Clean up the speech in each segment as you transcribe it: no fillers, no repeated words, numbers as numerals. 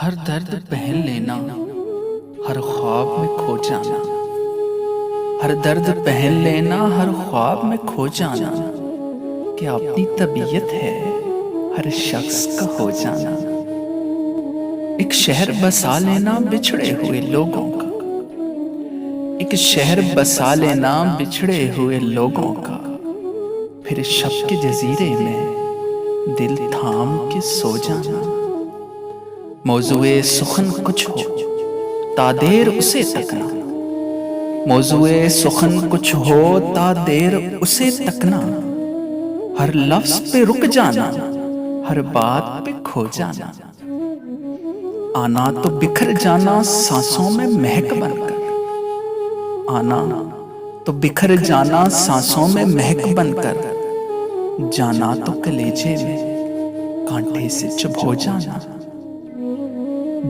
ہر درد پہن لینا، ہر خواب میں کھو جانا، ہر درد پہن لینا، ہر خواب میں کھو جانا، کہ اپنی طبیعت ہے ہر شخص کا ہو جانا۔ ایک شہر بسا لینا بچھڑے ہوئے لوگوں کا، ایک شہر بسا لینا بچھڑے ہوئے لوگوں کا، پھر شب کے جزیرے میں دل تھام کے سو جانا۔ موضوع سخن کچھ ہو تا دیر اسے تکنا، موضوع سخن کچھ ہو تا دیر اسے تکنا، ہر لفظ پہ رک جانا، ہر بات پہ کھو جانا۔ آنا تو بکھر جانا سانسوں میں مہک بن کر، آنا تو بکھر جانا سانسوں میں مہک بن کر، جانا تو کلیجے میں کانٹے سے چبھ ہو جانا۔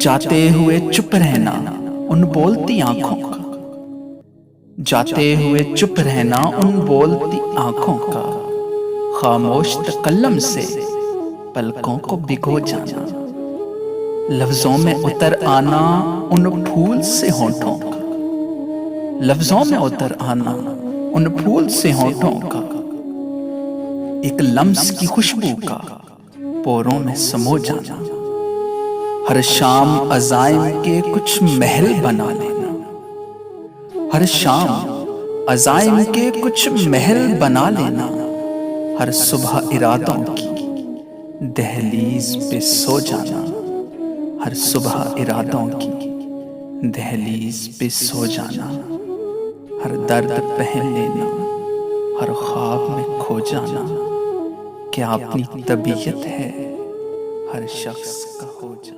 جاتے ہوئے چپ رہنا ان بولتی آنکھوں کا، جاتے ہوئے چپ رہنا ان بولتی آنکھوں کا، خاموش تکلم سے پلکوں کو بھگو جانا۔ لفظوں میں اتر آنا ان پھول سے ہونٹوں کا، لفظوں میں اتر آنا ان پھول سے ہونٹوں کا، ایک لمس کی خوشبو کا پوروں میں سمو جانا۔ ہر شام عزائم کے کچھ محل بنا لینا، ہر شام عزائم کے کچھ محل بنا لینا، ہر صبح ارادوں کی دہلیز پہ سو جانا، ہر صبح ارادوں کی دہلیز پہ سو جانا۔ ہر درد پہن لینا، ہر خواب میں کھو جانا، کہ اپنی طبیعت ہے ہر شخص کا ہو جانا۔